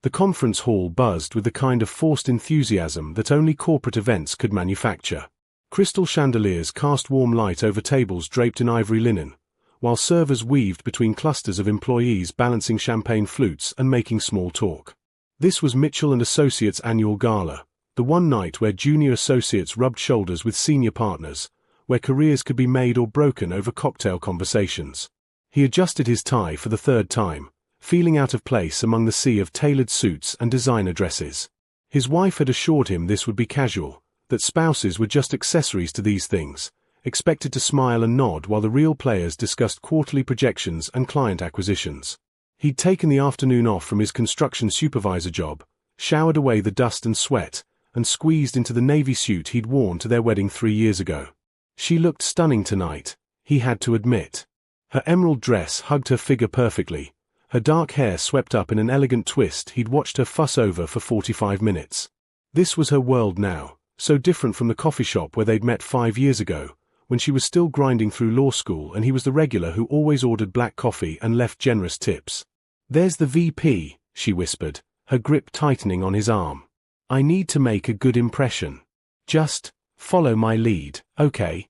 The conference hall buzzed with the kind of forced enthusiasm that only corporate events could manufacture. Crystal chandeliers cast warm light over tables draped in ivory linen, while servers weaved between clusters of employees balancing champagne flutes and making small talk. This was Mitchell & Associates' annual gala, the one night where junior associates rubbed shoulders with senior partners, where careers could be made or broken over cocktail conversations. He adjusted his tie for the third time, feeling out of place among the sea of tailored suits and designer dresses. His wife had assured him this would be casual, that spouses were just accessories to these things, expected to smile and nod while the real players discussed quarterly projections and client acquisitions. He'd taken the afternoon off from his construction supervisor job, showered away the dust and sweat, and squeezed into the navy suit he'd worn to their wedding 3 years ago. She looked stunning tonight, he had to admit. Her emerald dress hugged her figure perfectly, her dark hair swept up in an elegant twist he'd watched her fuss over for 45 minutes. This was her world now, so different from the coffee shop where they'd met 5 years ago, when she was still grinding through law school and he was the regular who always ordered black coffee and left generous tips. "There's the VP," she whispered, her grip tightening on his arm. "I need to make a good impression. Just follow my lead, okay?"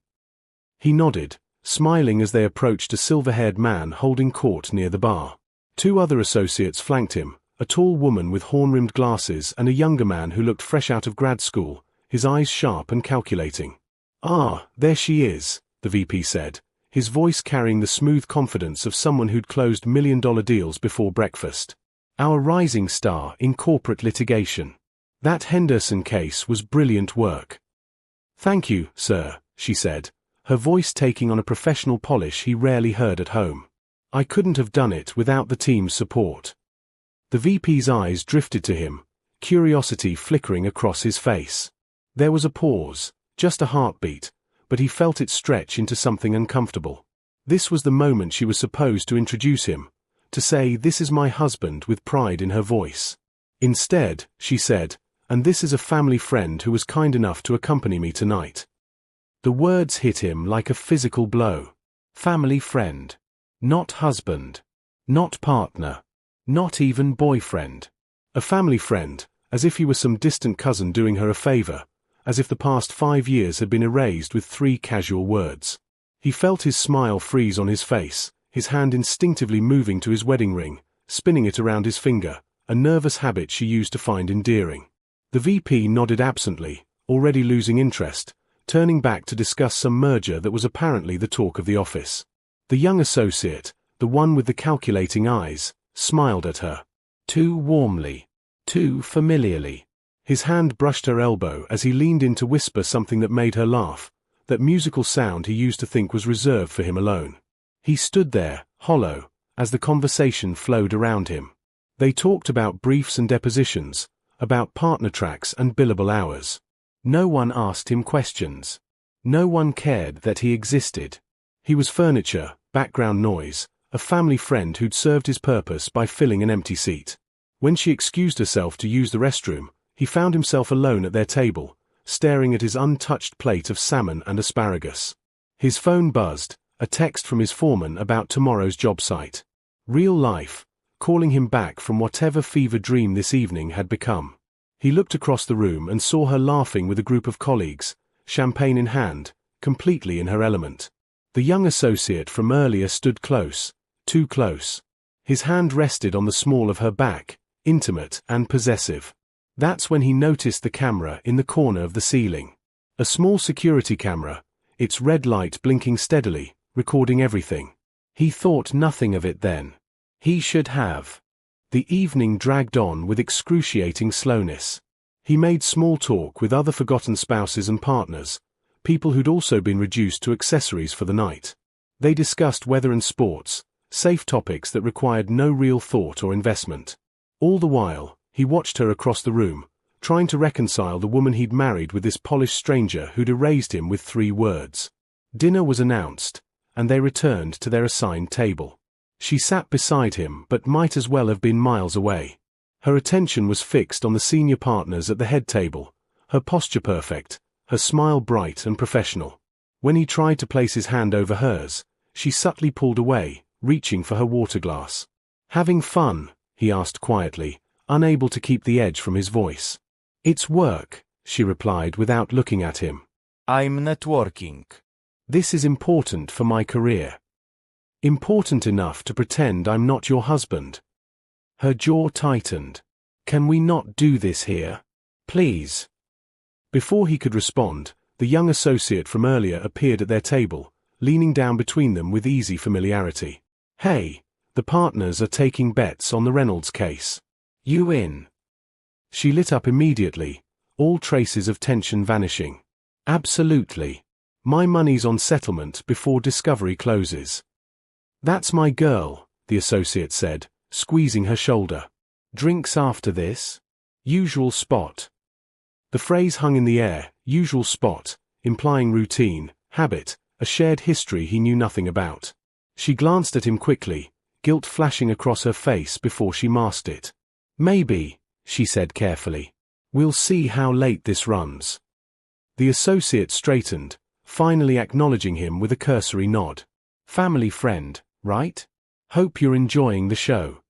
He nodded, smiling as they approached a silver-haired man holding court near the bar. 2 other associates flanked him, a tall woman with horn-rimmed glasses and a younger man who looked fresh out of grad school, his eyes sharp and calculating. "Ah, there she is," the VP said, his voice carrying the smooth confidence of someone who'd closed million-dollar deals before breakfast. "Our rising star in corporate litigation. That Henderson case was brilliant work." "Thank you, sir," she said, her voice taking on a professional polish he rarely heard at home. "I couldn't have done it without the team's support." The VP's eyes drifted to him, curiosity flickering across his face. There was a pause, just a heartbeat, but he felt it stretch into something uncomfortable. This was the moment she was supposed to introduce him, to say, "This is my husband," with pride in her voice. Instead, she said, "And this is a family friend who was kind enough to accompany me tonight." The words hit him like a physical blow. Family friend. Not husband. Not partner. Not even boyfriend. A family friend, as if he was some distant cousin doing her a favor, as if the past 5 years had been erased with 3 casual words. He felt his smile freeze on his face, his hand instinctively moving to his wedding ring, spinning it around his finger, a nervous habit she used to find endearing. The VP nodded absently, already losing interest, turning back to discuss some merger that was apparently the talk of the office. The young associate, the one with the calculating eyes, smiled at her. Too warmly. Too familiarly. His hand brushed her elbow as he leaned in to whisper something that made her laugh, that musical sound he used to think was reserved for him alone. He stood there, hollow, as the conversation flowed around him. They talked about briefs and depositions, about partner tracks and billable hours. No one asked him questions. No one cared that he existed. He was furniture, background noise, a family friend who'd served his purpose by filling an empty seat. When she excused herself to use the restroom, he found himself alone at their table, staring at his untouched plate of salmon and asparagus. His phone buzzed, a text from his foreman about tomorrow's job site. Real life, calling him back from whatever fever dream this evening had become. He looked across the room and saw her laughing with a group of colleagues, champagne in hand, completely in her element. The young associate from earlier stood close, too close. His hand rested on the small of her back, intimate and possessive. That's when he noticed the camera in the corner of the ceiling. A small security camera, its red light blinking steadily, recording everything. He thought nothing of it then. He should have. The evening dragged on with excruciating slowness. He made small talk with other forgotten spouses and partners, people who'd also been reduced to accessories for the night. They discussed weather and sports, safe topics that required no real thought or investment. All the while, he watched her across the room, trying to reconcile the woman he'd married with this polished stranger who'd erased him with 3 words. Dinner was announced, and they returned to their assigned table. She sat beside him but might as well have been miles away. Her attention was fixed on the senior partners at the head table, her posture perfect, her smile bright and professional. When he tried to place his hand over hers, she subtly pulled away, reaching for her water glass. "Having fun?" he asked quietly, unable to keep the edge from his voice. "It's work," she replied without looking at him. I'm networking. "This is important for my career." "Important enough to pretend I'm not your husband." Her jaw tightened. "Can we not do this here? Please?" Before he could respond, the young associate from earlier appeared at their table, leaning down between them with easy familiarity. "Hey, the partners are taking bets on the Reynolds case. You in?" She lit up immediately, all traces of tension vanishing. "Absolutely. My money's on settlement before discovery closes." "That's my girl," the associate said, squeezing her shoulder. "Drinks after this?" "Usual spot." The phrase hung in the air, usual spot, implying routine, habit, a shared history he knew nothing about. She glanced at him quickly, guilt flashing across her face before she masked it. "Maybe," she said carefully. "We'll see how late this runs." The associate straightened, finally acknowledging him with a cursory nod. "Family friend, right? Hope you're enjoying the show."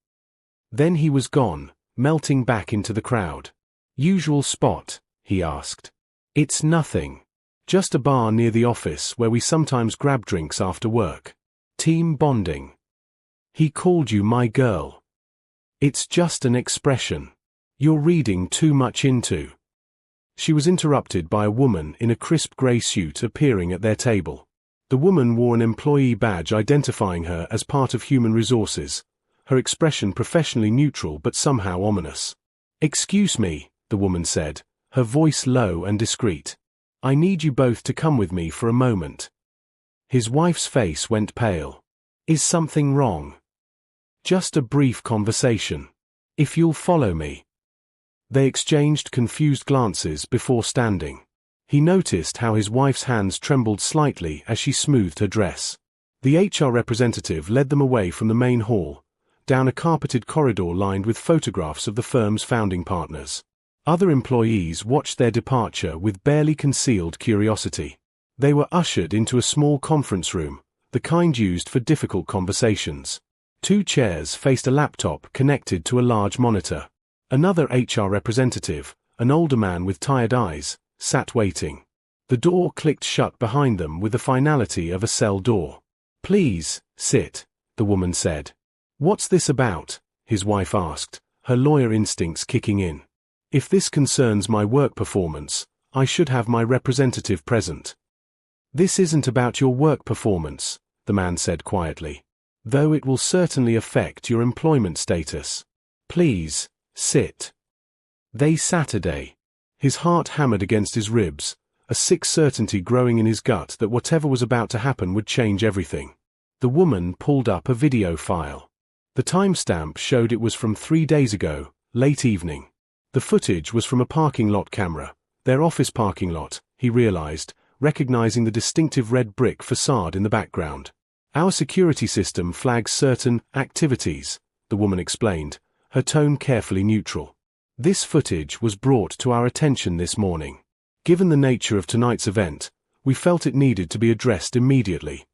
Then he was gone, melting back into the crowd. "Usual spot?" he asked. "It's nothing. Just a bar near the office where we sometimes grab drinks after work. Team bonding." "He called you my girl." "It's just an expression. You're reading too much into." She was interrupted by a woman in a crisp grey suit appearing at their table. The woman wore an employee badge identifying her as part of human resources, her expression professionally neutral but somehow ominous. "Excuse me," the woman said, her voice low and discreet. "I need you both to come with me for a moment." His wife's face went pale. "Is something wrong?" "Just a brief conversation. If you'll follow me." They exchanged confused glances before standing. He noticed how his wife's hands trembled slightly as she smoothed her dress. The HR representative led them away from the main hall, down a carpeted corridor lined with photographs of the firm's founding partners. Other employees watched their departure with barely concealed curiosity. They were ushered into a small conference room, the kind used for difficult conversations. 2 chairs faced a laptop connected to a large monitor. Another HR representative, an older man with tired eyes, sat waiting. The door clicked shut behind them with the finality of a cell door. "Please, sit," the woman said. "What's this about?" his wife asked, her lawyer instincts kicking in. "If this concerns my work performance, I should have my representative present." "This isn't about your work performance," the man said quietly, "though it will certainly affect your employment status. Please, sit." They Saturday. His heart hammered against his ribs, a sick certainty growing in his gut that whatever was about to happen would change everything. The woman pulled up a video file. The timestamp showed it was from 3 days ago, late evening. The footage was from a parking lot camera, their office parking lot, he realized, recognizing the distinctive red brick facade in the background. "Our security system flags certain activities," the woman explained, her tone carefully neutral. "This footage was brought to our attention this morning. Given the nature of tonight's event, we felt it needed to be addressed immediately."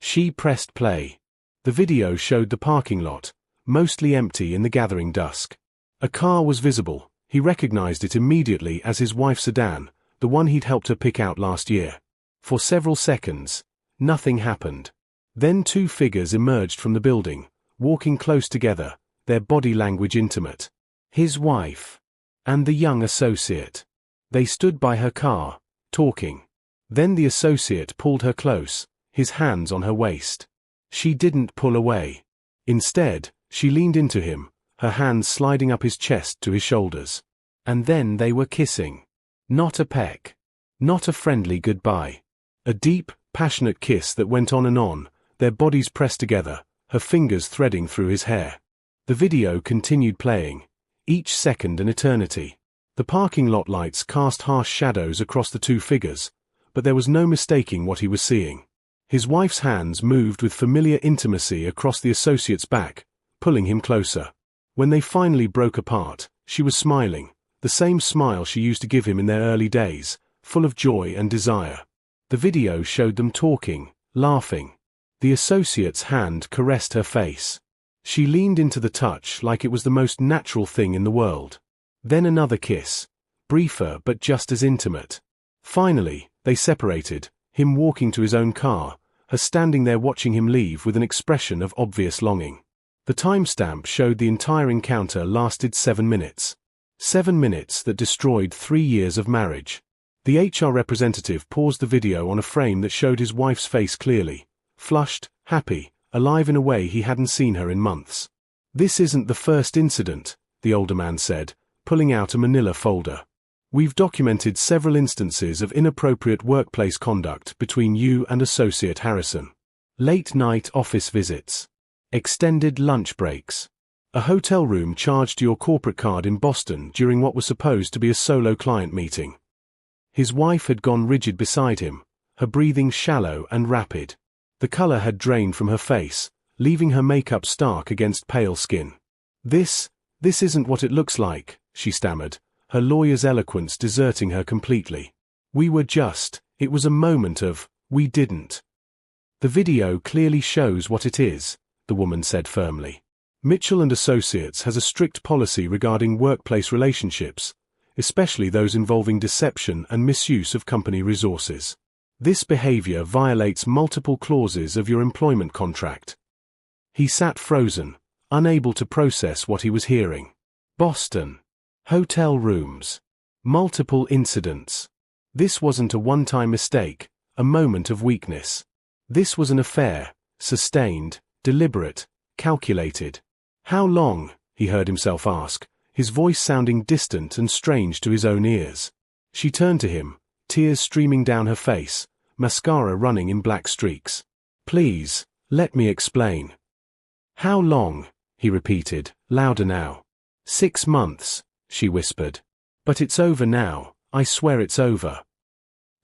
She pressed play. The video showed the parking lot, mostly empty in the gathering dusk. A car was visible. He recognized it immediately as his wife's sedan, the one he'd helped her pick out last year. For several seconds, nothing happened. Then 2 figures emerged from the building, walking close together, their body language intimate. His wife and the young associate. They stood by her car, talking. Then the associate pulled her close, his hands on her waist. She didn't pull away. Instead, she leaned into him, her hands sliding up his chest to his shoulders. And then they were kissing. Not a peck. Not a friendly goodbye. A deep, passionate kiss that went on, their bodies pressed together, her fingers threading through his hair. The video continued playing, each second an eternity. The parking lot lights cast harsh shadows across the 2 figures, but there was no mistaking what he was seeing. His wife's hands moved with familiar intimacy across the associate's back, pulling him closer. When they finally broke apart, she was smiling, the same smile she used to give him in their early days, full of joy and desire. The video showed them talking, laughing. The associate's hand caressed her face. She leaned into the touch like it was the most natural thing in the world. Then another kiss, briefer but just as intimate. Finally, they separated, him walking to his own car, her standing there watching him leave with an expression of obvious longing. The timestamp showed the entire encounter lasted 7 minutes. 7 minutes that destroyed 3 years of marriage. The HR representative paused the video on a frame that showed his wife's face clearly, flushed, happy, alive in a way he hadn't seen her in months. "This isn't the first incident," the older man said, pulling out a manila folder. "We've documented several instances of inappropriate workplace conduct between you and Associate Harrison. Late-night office visits. Extended lunch breaks. A hotel room charged to your corporate card in Boston during what was supposed to be a solo client meeting." His wife had gone rigid beside him, her breathing shallow and rapid. The color had drained from her face, leaving her makeup stark against pale skin. This isn't what it looks like," she stammered, her lawyer's eloquence deserting her completely. It was a moment of, we didn't." "The video clearly shows what it is," the woman said firmly. "Mitchell and Associates has a strict policy regarding workplace relationships, especially those involving deception and misuse of company resources. This behavior violates multiple clauses of your employment contract." He sat frozen, unable to process what he was hearing. Boston. Hotel rooms. Multiple incidents. This wasn't a one-time mistake, a moment of weakness. This was an affair, sustained, deliberate, calculated. "How long?" he heard himself ask, his voice sounding distant and strange to his own ears. She turned to him, tears streaming down her face, mascara running in black streaks. "Please, let me explain." "How long?" he repeated, louder now. 6 months, she whispered. "But it's over now, I swear it's over."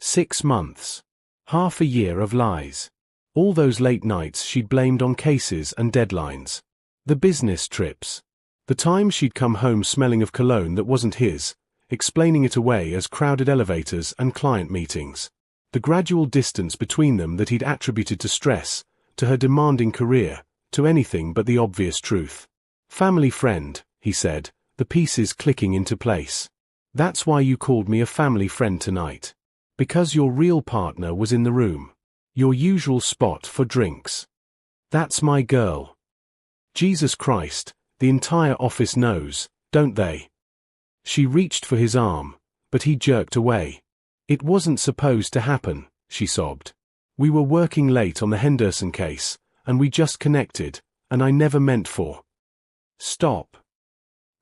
6 months. Half a year of lies. All those late nights she'd blamed on cases and deadlines. The business trips. The time she'd come home smelling of cologne that wasn't his, explaining it away as crowded elevators and client meetings. The gradual distance between them that he'd attributed to stress, to her demanding career, to anything but the obvious truth. "Family friend," he said, the pieces clicking into place. "That's why you called me a family friend tonight. Because your real partner was in the room. Your usual spot for drinks. That's my girl." Jesus Christ, the entire office knows, don't they? She reached for his arm, but he jerked away. "It wasn't supposed to happen," she sobbed. "We were working late on the Henderson case, and we just connected, and I never meant for." "Stop."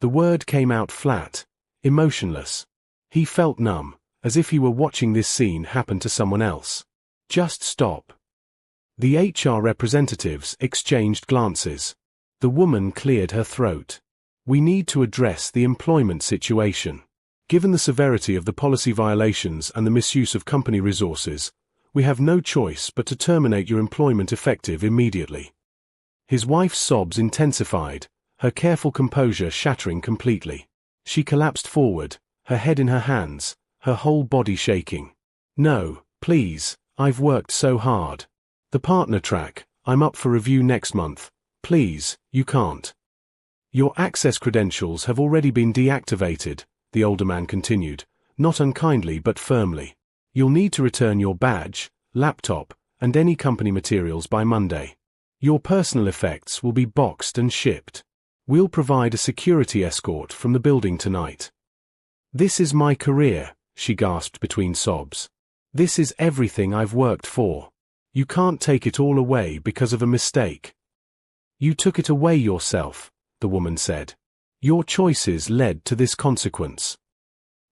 The word came out flat, emotionless. He felt numb, as if he were watching this scene happen to someone else. "Just stop." The HR representatives exchanged glances. The woman cleared her throat. "We need to address the employment situation. Given the severity of the policy violations and the misuse of company resources, we have no choice but to terminate your employment effective immediately." His wife's sobs intensified, her careful composure shattering completely. She collapsed forward, her head in her hands, her whole body shaking. "No, please, I've worked so hard. The partner track, I'm up for review next month. Please, you can't. Your access credentials have already been deactivated," the older man continued, not unkindly but firmly. "You'll need to return your badge, laptop, and any company materials by Monday. Your personal effects will be boxed and shipped. We'll provide a security escort from the building tonight." "This is my career," she gasped between sobs. "This is everything I've worked for. You can't take it all away because of a mistake." "You took it away yourself," the woman said. "Your choices led to this consequence."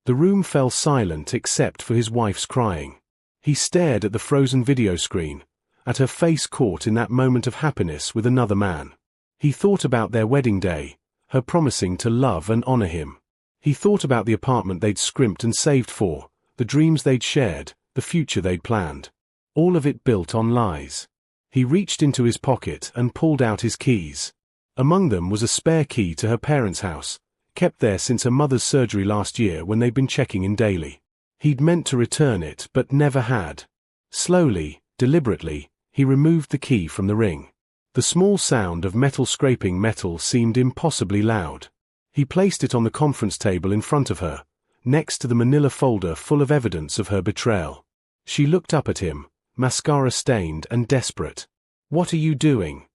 The room fell silent except for his wife's crying. He stared at the frozen video screen, at her face caught in that moment of happiness with another man. He thought about their wedding day, her promising to love and honor him. He thought about the apartment they'd scrimped and saved for, the dreams they'd shared, the future they'd planned. All of it built on lies. He reached into his pocket and pulled out his keys. Among them was a spare key to her parents' house, kept there since her mother's surgery last year when they'd been checking in daily. He'd meant to return it but never had. Slowly, deliberately, he removed the key from the ring. The small sound of metal scraping metal seemed impossibly loud. He placed it on the conference table in front of her, next to the manila folder full of evidence of her betrayal. She looked up at him, mascara-stained and desperate. "What are you doing?"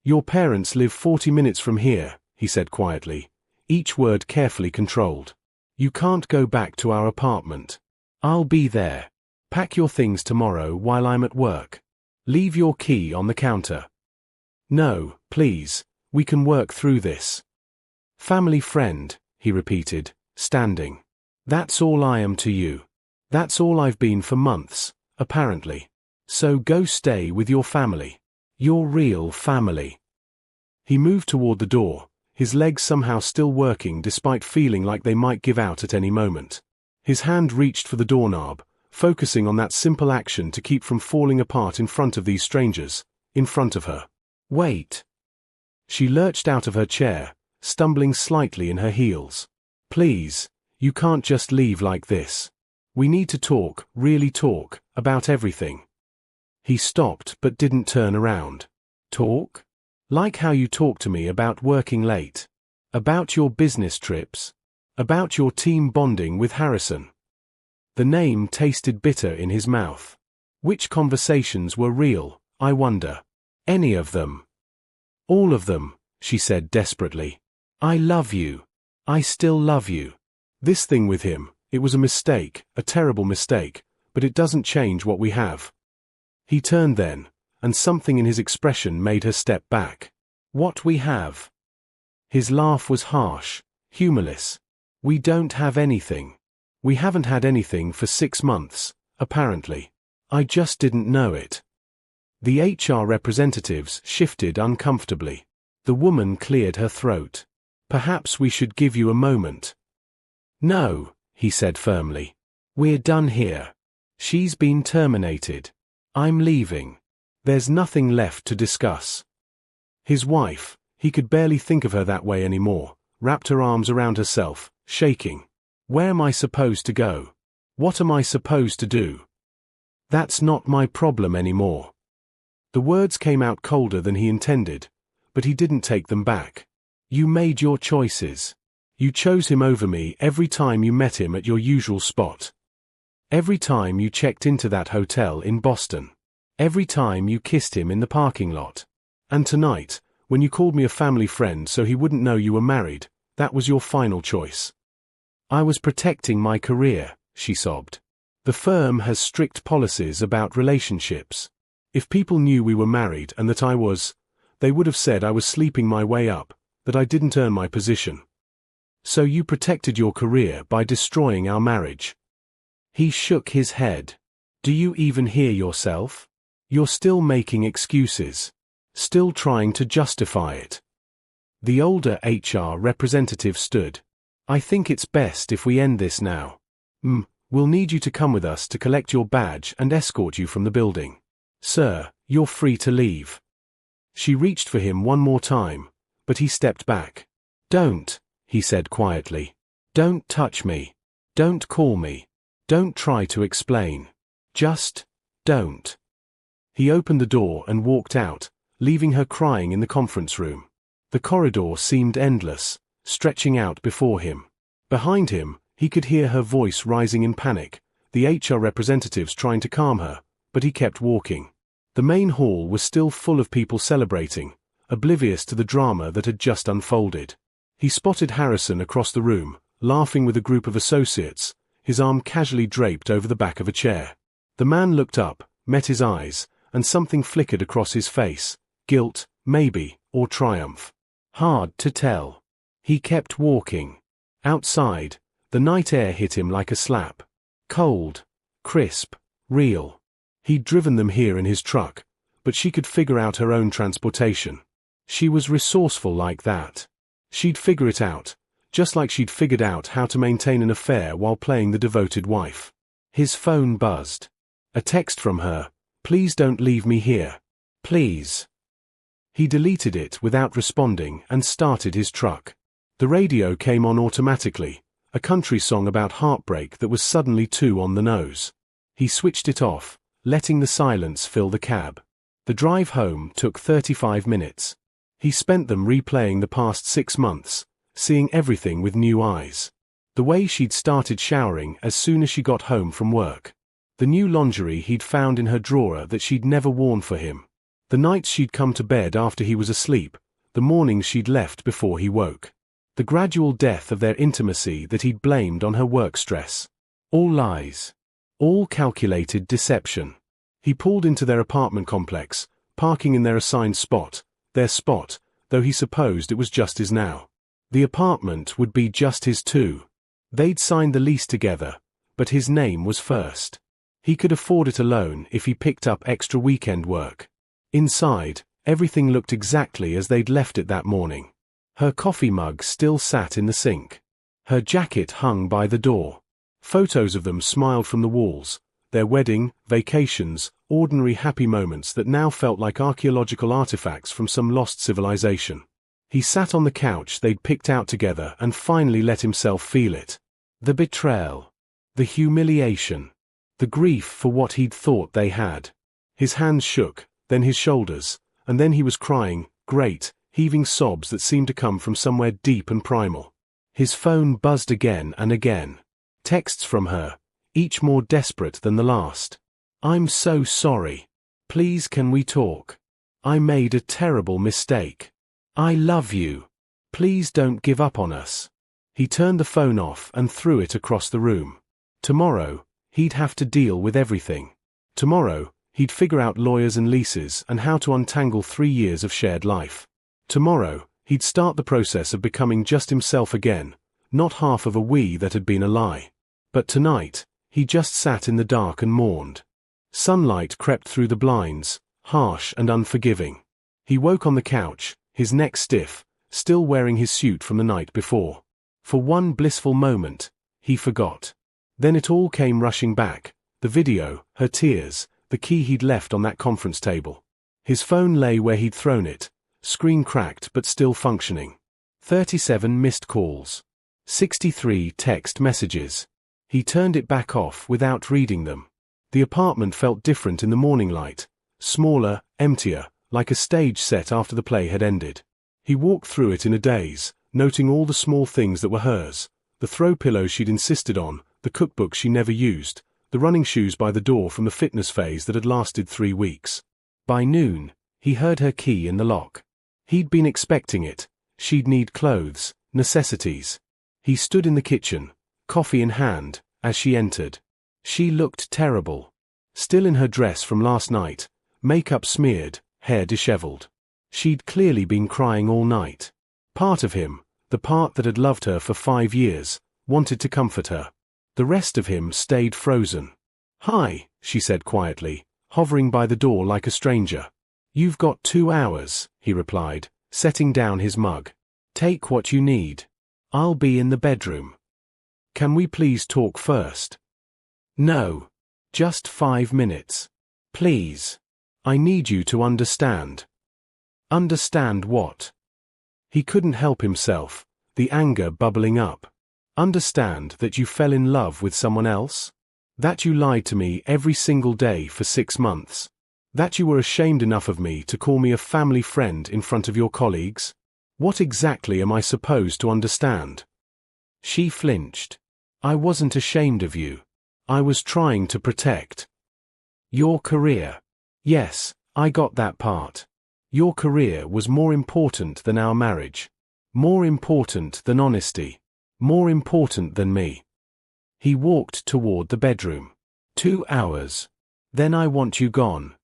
"Your parents live 40 minutes from here," he said quietly, each word carefully controlled. "You can't go back to our apartment. I'll be there. Pack your things tomorrow while I'm at work. Leave your key on the counter." "No, please, we can work through this." "Family friend," he repeated, standing. "That's all I am to you. That's all I've been for months, apparently. So go stay with your family. Your real family." He moved toward the door, his legs somehow still working despite feeling like they might give out at any moment. His hand reached for the doorknob, focusing on that simple action to keep from falling apart in front of these strangers, in front of her. "Wait." She lurched out of her chair, stumbling slightly in her heels. "Please, you can't just leave like this. We need to talk, really talk, about everything." He stopped but didn't turn around. "Talk? Like how you talk to me about working late? About your business trips? About your team bonding with Harrison?" The name tasted bitter in his mouth. Which conversations were real, I wonder? "Any of them." "All of them," she said desperately. "I love you. I still love you. This thing with him, it was a mistake, a terrible mistake, but it doesn't change what we have." He turned then, and something in his expression made her step back. "What we have?" His laugh was harsh, humorless. "We don't have anything. We haven't had anything for 6 months, apparently. I just didn't know it." The HR representatives shifted uncomfortably. The woman cleared her throat. "Perhaps we should give you a moment." "No," he said firmly. "We're done here. She's been terminated. I'm leaving. There's nothing left to discuss." His wife, he could barely think of her that way anymore, wrapped her arms around herself, shaking. "Where am I supposed to go? What am I supposed to do? That's not my problem anymore." The words came out colder than he intended, but he didn't take them back. "You made your choices. You chose him over me every time you met him at your usual spot. Every time you checked into that hotel in Boston. Every time you kissed him in the parking lot. And tonight, when you called me a family friend so he wouldn't know you were married, that was your final choice." "I was protecting my career," she sobbed. "The firm has strict policies about relationships. If people knew we were married and that they would have said I was sleeping my way up, that I didn't earn my position. So you protected your career by destroying our marriage." He shook his head. "Do you even hear yourself? You're still making excuses. Still trying to justify it." The older HR representative stood. "I think it's best if we end this now. We'll need you to come with us to collect your badge and escort you from the building. Sir, you're free to leave." She reached for him one more time, but he stepped back. "Don't," he said quietly. "Don't touch me. Don't call me. Don't try to explain. Just don't." He opened the door and walked out, leaving her crying in the conference room. The corridor seemed endless, stretching out before him. Behind him, he could hear her voice rising in panic, the HR representatives trying to calm her, but he kept walking. The main hall was still full of people celebrating, oblivious to the drama that had just unfolded. He spotted Harrison across the room, laughing with a group of associates, his arm casually draped over the back of a chair. The man looked up, met his eyes, and something flickered across his face. Guilt, maybe, or triumph. Hard to tell. He kept walking. Outside, the night air hit him like a slap. Cold, crisp, real. He'd driven them here in his truck, but she could figure out her own transportation. She was resourceful like that. She'd figure it out, just like she'd figured out how to maintain an affair while playing the devoted wife. His phone buzzed. A text from her, "Please don't leave me here. Please." He deleted it without responding and started his truck. The radio came on automatically, a country song about heartbreak that was suddenly too on the nose. He switched it off, letting the silence fill the cab. The drive home took 35 minutes. He spent them replaying the past 6 months, seeing everything with new eyes. The way she'd started showering as soon as she got home from work. The new lingerie he'd found in her drawer that she'd never worn for him. The nights she'd come to bed after he was asleep, the mornings she'd left before he woke. The gradual death of their intimacy that he'd blamed on her work stress. All lies. All calculated deception. He pulled into their apartment complex, parking in their assigned spot, though he supposed it was just his now. The apartment would be just his too. They'd signed the lease together, but his name was first. He could afford it alone if he picked up extra weekend work. Inside, everything looked exactly as they'd left it that morning. Her coffee mug still sat in the sink. Her jacket hung by the door. Photos of them smiled from the walls, their wedding, vacations, ordinary happy moments that now felt like archaeological artifacts from some lost civilization. He sat on the couch they'd picked out together and finally let himself feel it. The betrayal. The humiliation. The grief for what he'd thought they had. His hands shook, then his shoulders, and then he was crying, great, heaving sobs that seemed to come from somewhere deep and primal. His phone buzzed again and again. Texts from her, each more desperate than the last. I'm so sorry. Please can we talk? I made a terrible mistake. I love you. Please don't give up on us. He turned the phone off and threw it across the room. Tomorrow, he'd have to deal with everything. Tomorrow, he'd figure out lawyers and leases and how to untangle 3 years of shared life. Tomorrow, he'd start the process of becoming just himself again, not half of a we that had been a lie. But tonight, he just sat in the dark and mourned. Sunlight crept through the blinds, harsh and unforgiving. He woke on the couch, his neck stiff, still wearing his suit from the night before. For one blissful moment, he forgot. Then it all came rushing back, the video, her tears, the key he'd left on that conference table. His phone lay where he'd thrown it, screen cracked but still functioning. 37 missed calls. 63 text messages. He turned it back off without reading them. The apartment felt different in the morning light, smaller, emptier, like a stage set after the play had ended. He walked through it in a daze, noting all the small things that were hers, the throw pillow she'd insisted on, the cookbook she never used, the running shoes by the door from the fitness phase that had lasted 3 weeks. By noon, he heard her key in the lock. He'd been expecting it. She'd need clothes, necessities. He stood in the kitchen, coffee in hand, as she entered. She looked terrible. Still in her dress from last night, makeup smeared, hair disheveled. She'd clearly been crying all night. Part of him, the part that had loved her for 5 years, wanted to comfort her. The rest of him stayed frozen. Hi, she said quietly, hovering by the door like a stranger. You've got 2 hours, he replied, setting down his mug. Take what you need. I'll be in the bedroom. Can we please talk first? No. Just 5 minutes. Please. I need you to understand. Understand what? He couldn't help himself, the anger bubbling up. Understand that you fell in love with someone else? That you lied to me every single day for 6 months? That you were ashamed enough of me to call me a family friend in front of your colleagues? What exactly am I supposed to understand? She flinched. I wasn't ashamed of you. I was trying to protect your career. Yes, I got that part. Your career was more important than our marriage. More important than honesty. More important than me. He walked toward the bedroom. 2 hours. Then I want you gone.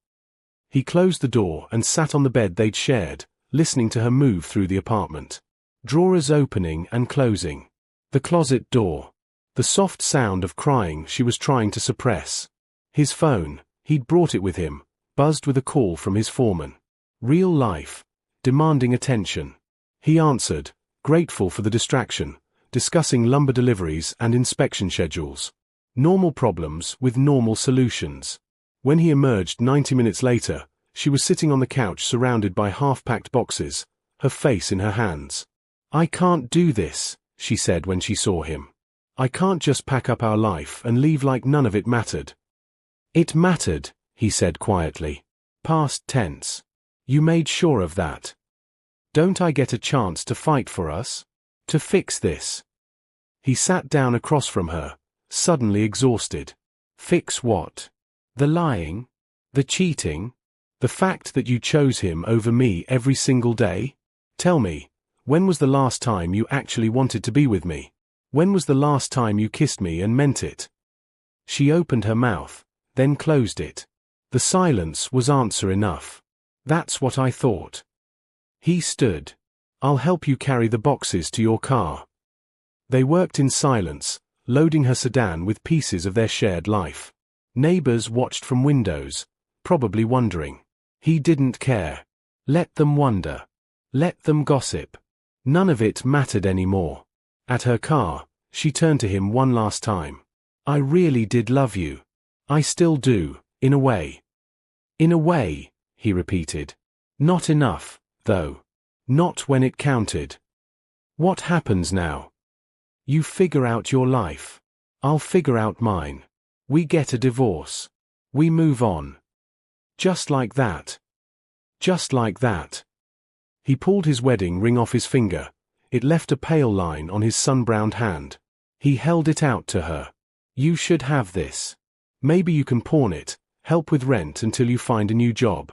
He closed the door and sat on the bed they'd shared, listening to her move through the apartment. Drawers opening and closing. The closet door. The soft sound of crying she was trying to suppress. His phone, he'd brought it with him, buzzed with a call from his foreman. Real life. Demanding attention. He answered, grateful for the distraction, discussing lumber deliveries and inspection schedules. Normal problems with normal solutions. When he emerged 90 minutes later, she was sitting on the couch surrounded by half-packed boxes, her face in her hands. I can't do this, she said when she saw him. I can't just pack up our life and leave like none of it mattered. It mattered, he said quietly. Past tense. You made sure of that. Don't I get a chance to fight for us? To fix this? He sat down across from her, suddenly exhausted. Fix what? The lying? The cheating? The fact that you chose him over me every single day? Tell me, when was the last time you actually wanted to be with me? When was the last time you kissed me and meant it? She opened her mouth, then closed it. The silence was answer enough. That's what I thought. He stood. I'll help you carry the boxes to your car. They worked in silence, loading her sedan with pieces of their shared life. Neighbors watched from windows, probably wondering. He didn't care. Let them wonder. Let them gossip. None of it mattered anymore. At her car, she turned to him one last time. I really did love you. I still do, in a way. In a way, he repeated. Not enough, though. Not when it counted. What happens now? You figure out your life. I'll figure out mine. We get a divorce. We move on. Just like that. Just like that. He pulled his wedding ring off his finger. It left a pale line on his sun-browned hand. He held it out to her. You should have this. Maybe you can pawn it, help with rent until you find a new job.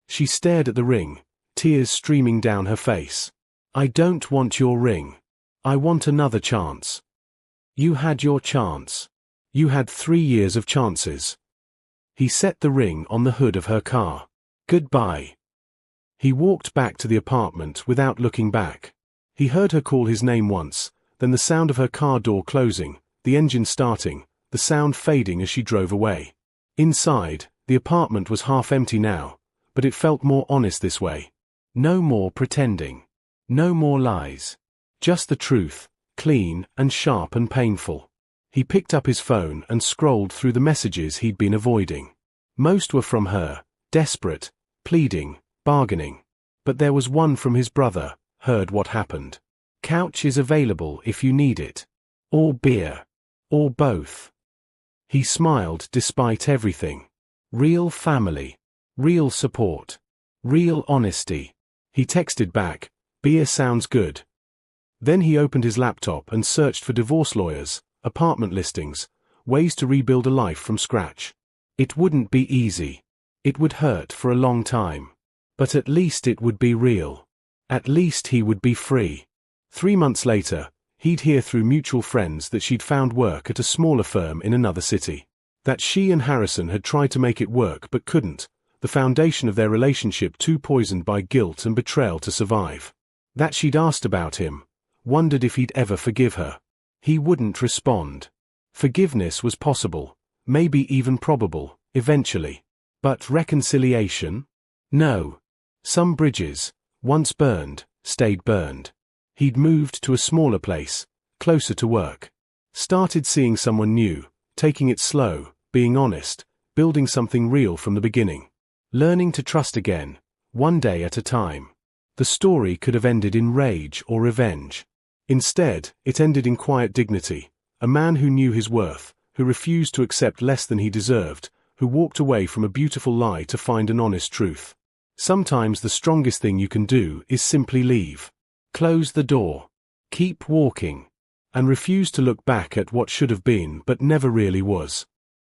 She stared at the ring, tears streaming down her face. I don't want your ring. I want another chance. You had your chance. You had 3 years of chances. He set the ring on the hood of her car. Goodbye. He walked back to the apartment without looking back. He heard her call his name once, then the sound of her car door closing, the engine starting, the sound fading as she drove away. Inside, the apartment was half empty now, but it felt more honest this way. No more pretending. No more lies. Just the truth, clean and sharp and painful. He picked up his phone and scrolled through the messages he'd been avoiding. Most were from her, desperate, pleading, bargaining. But there was one from his brother, heard what happened. Couch is available if you need it. Or beer. Or both. He smiled despite everything. Real family. Real support. Real honesty. He texted back, beer sounds good. Then he opened his laptop and searched for divorce lawyers, apartment listings, ways to rebuild a life from scratch. It wouldn't be easy. It would hurt for a long time. But at least it would be real. At least he would be free. 3 months later, he'd hear through mutual friends that she'd found work at a smaller firm in another city. That she and Harrison had tried to make it work but couldn't, the foundation of their relationship too poisoned by guilt and betrayal to survive. That she'd asked about him, wondered if he'd ever forgive her. He wouldn't respond. Forgiveness was possible, maybe even probable, eventually. But reconciliation? No. Some bridges, once burned, stayed burned. He'd moved to a smaller place, closer to work. Started seeing someone new, taking it slow, being honest, building something real from the beginning. Learning to trust again, one day at a time. The story could have ended in rage or revenge. Instead, it ended in quiet dignity. A man who knew his worth, who refused to accept less than he deserved, who walked away from a beautiful lie to find an honest truth. Sometimes the strongest thing you can do is simply leave. Close the door. Keep walking. And refuse to look back at what should have been but never really was.